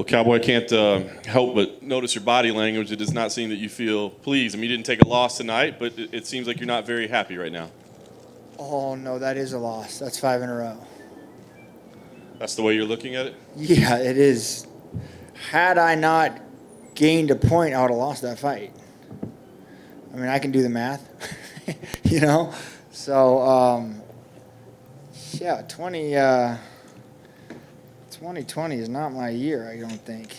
Well, Cowboy, I can't help but notice your body language. It does not seem that you feel pleased. I mean, you didn't take a loss tonight, but it seems like you're not very happy right now. Oh, no, that is a loss. That's 5 in a row. That's the way you're looking at it? Yeah, it is. Had I not gained a point, I would have lost that fight. I mean, I can do the math, you know? So, yeah, 2020 is not my year, I don't think.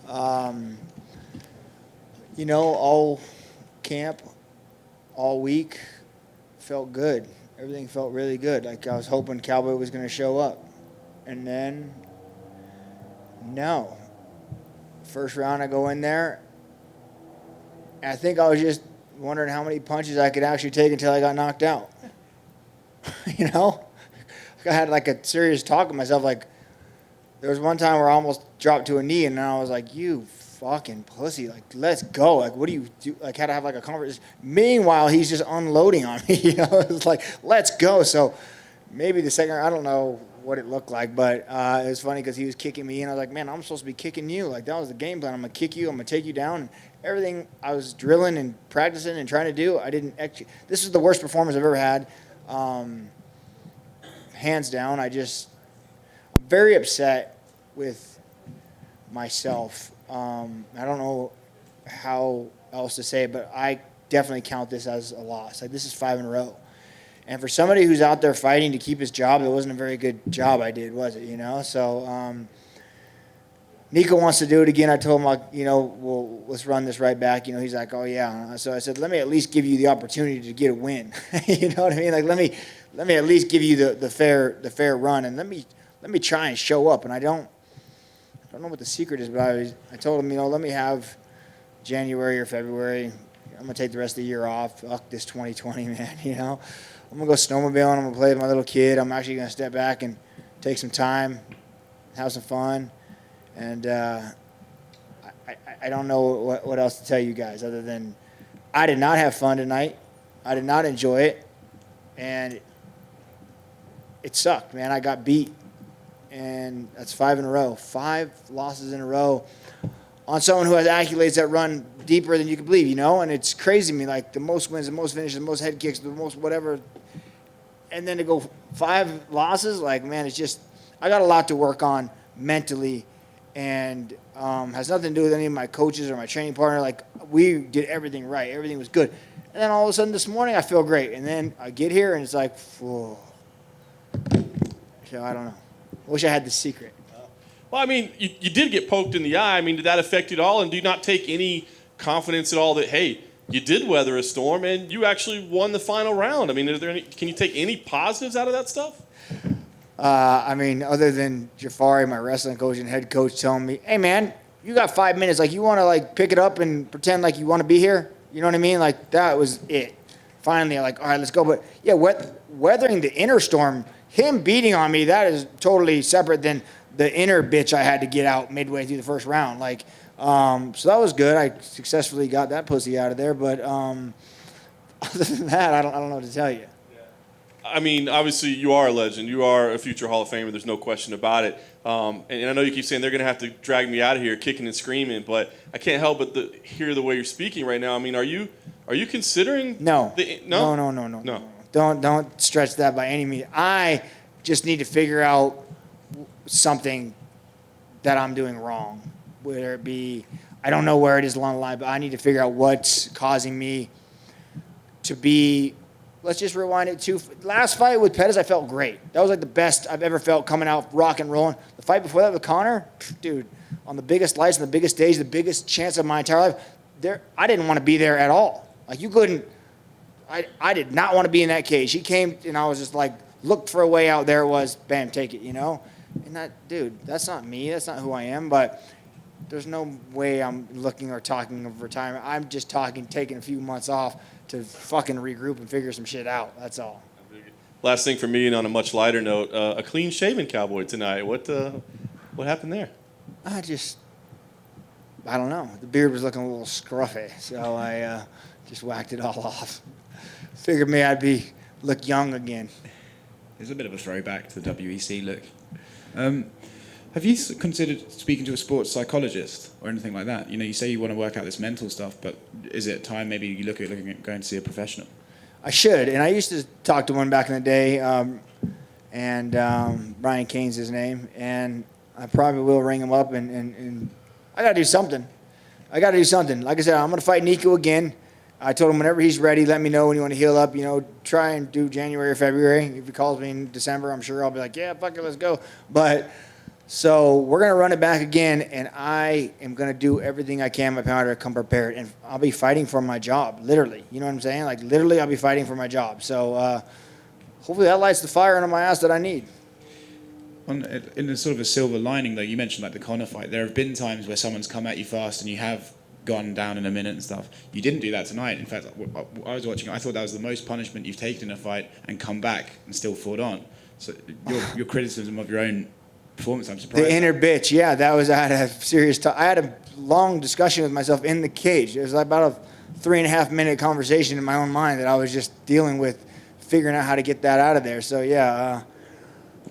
All camp, all week, felt good. Everything felt really good. Like I was hoping Cowboy was going to show up. And then, no. First round, I go in there. And I think I was just wondering how many punches I could actually take until I got knocked out. I had like a serious talk with myself. Like, there was one time where I almost dropped to a knee, and then I was like, you fucking pussy. Like, let's go. Like, what do you do? Like, had to have like a conversation. Meanwhile, he's just unloading on me. It was like, let's go. So maybe the second, I don't know what it looked like, but it was funny because he was kicking me, and I was like, man, I'm supposed to be kicking you. Like, that was the game plan. I'm going to kick you. I'm going to take you down. And everything I was drilling and practicing and trying to do, I didn't actually. This is the worst performance I've ever had. Hands down. I'm very upset with myself. I don't know how else to say it, but I definitely count this as a loss. Like, this is 5 in a row. And for somebody who's out there fighting to keep his job, it wasn't a very good job I did, was it? So Nico wants to do it again. I told him, well, let's run this right back. He's like, oh, yeah. So I said, let me at least give you the opportunity to get a win. You know what I mean? Like, let me at least give you the fair run, and let me try and show up. And I don't know what the secret is, but I told him, let me have January or February. I'm going to take the rest of the year off. Fuck this 2020, man, I'm going to go snowmobiling. I'm going to play with my little kid. I'm actually going to step back and take some time, have some fun. And I don't know what else to tell you guys other than I did not have fun tonight. I did not enjoy it. And it sucked, man. I got beat. And that's 5 in a row. 5 losses in a row on someone who has accolades that run deeper than you can believe, And it's crazy to me, like the most wins, the most finishes, the most head kicks, the most whatever. And then to go 5 losses, like, man, it's just, I got a lot to work on mentally, and has nothing to do with any of my coaches or my training partner. Like, we did everything right. Everything was good. And then all of a sudden this morning I feel great. And then I get here and it's like, whoa. So I don't know. I wish I had the secret. Well, I mean, you did get poked in the eye. I mean, did that affect you at all? And do you not take any confidence at all that, hey, you did weather a storm and you actually won the final round? I mean, can you take any positives out of that stuff? Other than Jafari, my wrestling coach and head coach, telling me, hey, man, you got 5 minutes. Like, you want to, like, pick it up and pretend like you want to be here? You know what I mean? Like, that was it. Finally, I'm like, all right, let's go. But, yeah, weathering the inner storm, him beating on me, that is totally separate than the inner bitch I had to get out midway through the first round. Like, so that was good. I successfully got that pussy out of there. But other than that, I don't know what to tell you. I mean, obviously, you are a legend. You are a future Hall of Famer. There's no question about it. And I know you keep saying they're going to have to drag me out of here kicking and screaming, but I can't help but hear the way you're speaking right now. I mean, are you considering? No. No. Don't stretch that by any means. I just need to figure out something that I'm doing wrong, whether it be, I don't know where it is along the line, but I need to figure out what's causing me to be. Let's just rewind it to last fight with Pettis. I felt great. That was like the best I've ever felt coming out rock and rolling. The fight before that with Connor, dude, on the biggest lights and the biggest stage, the biggest chance of my entire life. I didn't want to be there at all. Like, you couldn't. I did not want to be in that cage. He came and I was just like, looked for a way out. There it was. Bam, take it. And that, dude, that's not me. That's not who I am. But there's no way I'm looking or talking of retirement. I'm just taking a few months off to fucking regroup and figure some shit out. That's all. Last thing for me, and on a much lighter note, a clean-shaven Cowboy tonight. What happened there? I don't know. The beard was looking a little scruffy, so I just whacked it all off. Figured maybe I'd look young again. It's a bit of a throwback to the WEC look. Have you considered speaking to a sports psychologist or anything like that? You say you want to work out this mental stuff, but is it time maybe you looking at going to see a professional? I should, and I used to talk to one back in the day, and Brian Kane's his name, and I probably will ring him up, and I got to do something. Like I said, I'm going to fight Nico again. I told him whenever he's ready, let me know when you want to heal up. Try and do January or February. If he calls me in December, I'm sure I'll be like, yeah, fuck it, let's go. So we're going to run it back again, and I am going to do everything I can in my power to come prepared. And I'll be fighting for my job, literally. You know what I'm saying? Like, literally, I'll be fighting for my job. So hopefully that lights the fire under my ass that I need. In a sort of a silver lining, though, you mentioned like the Conor fight. There have been times where someone's come at you fast and you have gone down in a minute and stuff. You didn't do that tonight. In fact, I was watching it. I thought that was the most punishment you've taken in a fight and come back and still fought on. So your criticism of your own performance, I'm surprised. The inner bitch, yeah, I had a serious I had a long discussion with myself in the cage. It was about a 3.5 minute conversation in my own mind that I was just dealing with, figuring out how to get that out of there. So yeah.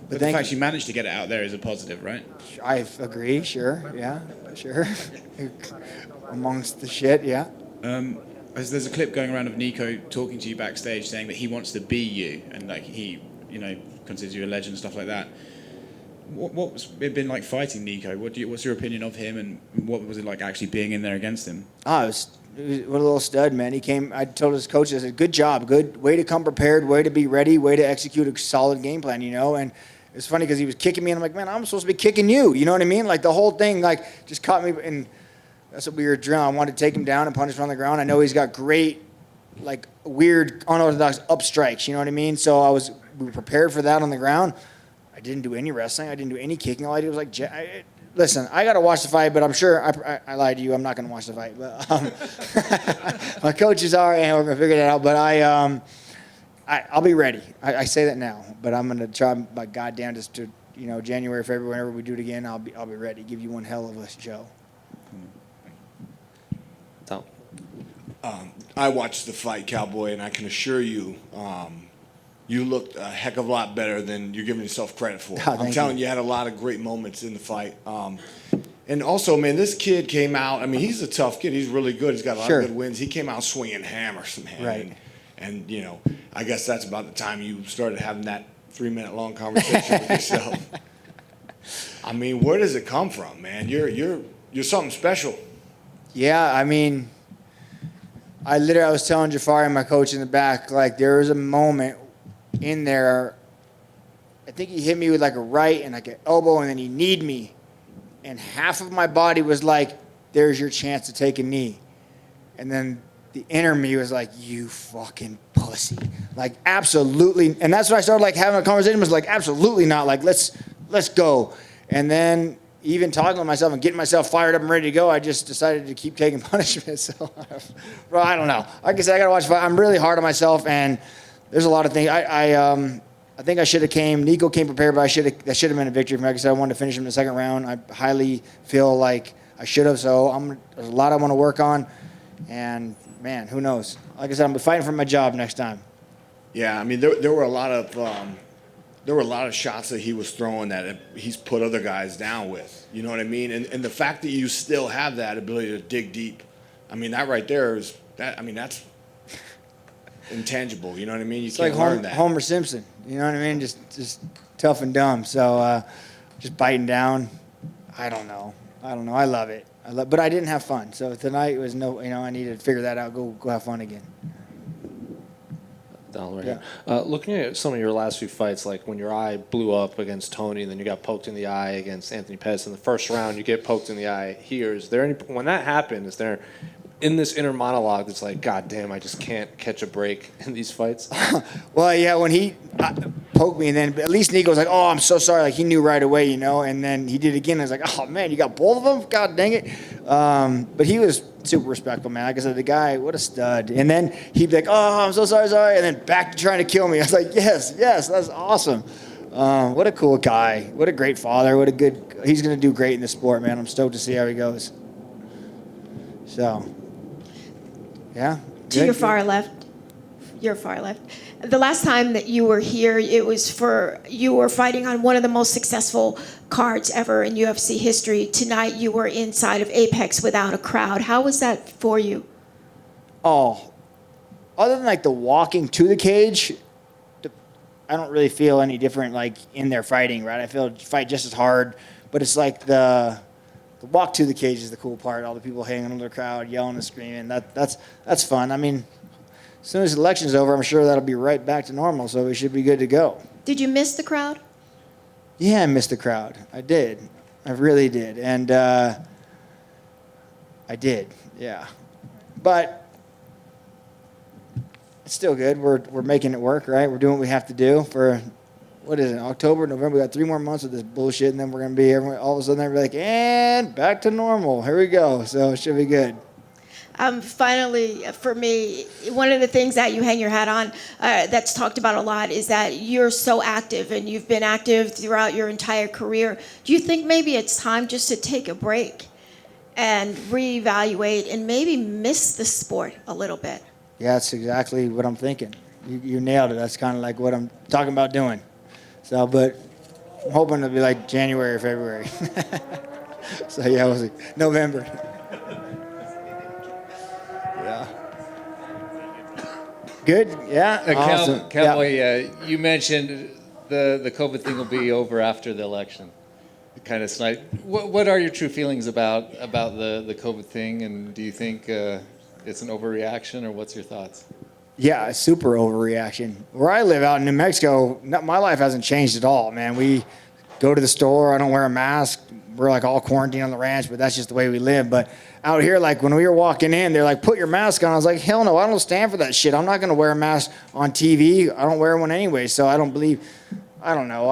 But the fact you managed to get it out there is a positive, right? I agree, sure, yeah, sure. Amongst the shit, yeah. There's a clip going around of Nico talking to you backstage saying that he wants to be you and like he, considers you a legend and stuff like that. What's it been like fighting Nico? What's your opinion of him, and what was it like actually being in there against him? It was a little stud, man. He came. I told his coach, I said, "Good job, good way to come prepared, way to be ready, way to execute a solid game plan." And it's funny because he was kicking me, and I'm like, "Man, I'm supposed to be kicking you." You know what I mean? Like the whole thing, like just caught me, and that's what we were drilling. I wanted to take him down and punish him on the ground. I know he's got great, like weird, unorthodox up strikes. You know what I mean? So we were prepared for that on the ground. I didn't do any wrestling. I didn't do any kicking. All I did was like, listen, I got to watch the fight, but I'm sure I lied to you. I'm not going to watch the fight. But my coaches are, and we're going to figure that out. But I'll be ready. I say that now, but I'm going to try my goddamn just to, January, February, whenever we do it again, I'll be ready. Give you one hell of a show. Tom. I watched the fight, Cowboy, and I can assure you, you looked a heck of a lot better than you're giving yourself credit for. I'm telling you, you had a lot of great moments in the fight. And also, man, this kid came out. I mean, he's a tough kid. He's really good. He's got a lot of good wins. He came out swinging hammers, man. Right. And I guess that's about the time you started having that 3-minute-long conversation with yourself. I mean, where does it come from, man? You're something special. Yeah, I mean, I was telling Jafari, my coach in the back, like there was a moment in there, I think he hit me with like a right and like an elbow, and then he kneed me, and half of my body was like, there's your chance to take a knee. And then the inner me was like, you fucking pussy. Like, absolutely. And that's when I started like having a conversation, was like, absolutely not. Like, let's go. And then even talking to myself and getting myself fired up and ready to go, I just decided to keep taking punishment. So, bro, I don't know. Like I said, I got to watch the fight. I'm really hard on myself, and there's a lot of things. I think I should have came. Nico came prepared, but that should have been a victory for me. Like I said, I wanted to finish him in the second round. I highly feel like I should have. So there's a lot I want to work on, and man, who knows? Like I said, I'm fighting for my job next time. Yeah, I mean, there were a lot of shots that he was throwing that he's put other guys down with. You know what I mean? And the fact that you still have that ability to dig deep, I mean, that right there is that. I mean, that's intangible. You know what I mean? You can't learn that. Homer Simpson. You know what I mean? Just tough and dumb. So just biting down. I don't know. I love it. But I didn't have fun. So tonight was I needed to figure that out. Go have fun again. Down right here. Looking at some of your last few fights, like when your eye blew up against Tony, and then you got poked in the eye against Anthony Pettis in the first round, you get poked in the eye here. When that happened, is there in this inner monologue it's like, God damn, I just can't catch a break in these fights? Well, yeah, when he poked me, and then at least Nico was like, oh, I'm so sorry. Like, he knew right away, and then he did it again. I was like, oh, man, you got both of them? God dang it. But he was super respectful, man. Like I said, the guy, what a stud. And then he'd be like, oh, I'm so sorry. And then back to trying to kill me. I was like, yes, that's awesome. What a cool guy. What a great father. He's going to do great in the sport, man. I'm stoked to see how he goes. So, yeah. To your far left. You're far left. The last time that you were here, you were fighting on one of the most successful cards ever in UFC history. Tonight, you were inside of Apex without a crowd. How was that for you? Oh, other than like the walking to the cage, I don't really feel any different like in there fighting, right? I feel fight just as hard, but it's like the walk to the cage is the cool part. All the people hanging under the crowd, yelling and screaming. That's fun. I mean, as soon as the election's over, I'm sure that'll be right back to normal, so we should be good to go. Did you miss the crowd? Yeah, I missed the crowd. I did. I really did. And I did, yeah. But it's still good. We're making it work, right? We're doing what we have to do for, what is it, October, November? We got 3 more months of this bullshit, and then we're going to be, all of a sudden, they're like, and back to normal. Here we go. So it should be good. Finally, for me, one of the things that you hang your hat on that's talked about a lot is that you're so active, and you've been active throughout your entire career. Do you think maybe it's time just to take a break and reevaluate and maybe miss the sport a little bit? Yeah, that's exactly what I'm thinking. You nailed it. That's kind of like what I'm talking about doing. So, but I'm hoping it'll be like January or February. So, yeah, we'll see. November. Yeah. Good? Yeah. Awesome. Cowboy, you mentioned the COVID thing will be over after the election. Kind of slight. What are your true feelings about the COVID thing, and do you think it's an overreaction, or what's your thoughts? Yeah, a super overreaction. Where I live out in New Mexico, my life hasn't changed at all, man. We go to the store. I don't wear a mask. We're like all quarantined on the ranch, but that's just the way we live. But out here, like when we were walking in, they're like, put your mask on. I was like, hell no, I don't stand for that shit. I'm not going to wear a mask on TV. I don't wear one anyway, so I don't know.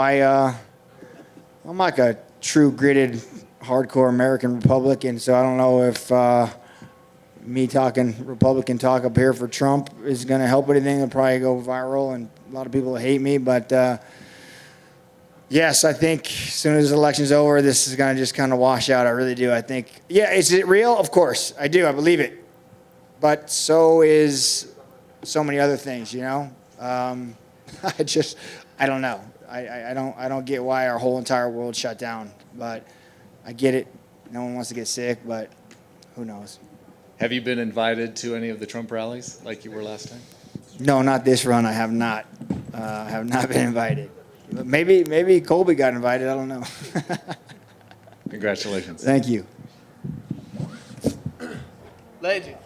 I'm like a true gritted, hardcore American Republican, so I don't know if me talking Republican talk up here for Trump is going to help anything. It'll probably go viral, and a lot of people will hate me. But yes, I think as soon as the election's over, this is going to just kind of wash out. I really do. I think, yeah, is it real? Of course, I do. I believe it. But so is so many other things, you know. I don't know. I don't get why our whole entire world shut down. But I get it. No one wants to get sick, but who knows. Have you been invited to any of the Trump rallies like you were last time? No, not this run. I have not. Have not been invited. But maybe Colby got invited. I don't know. Congratulations. Thank you. Legend.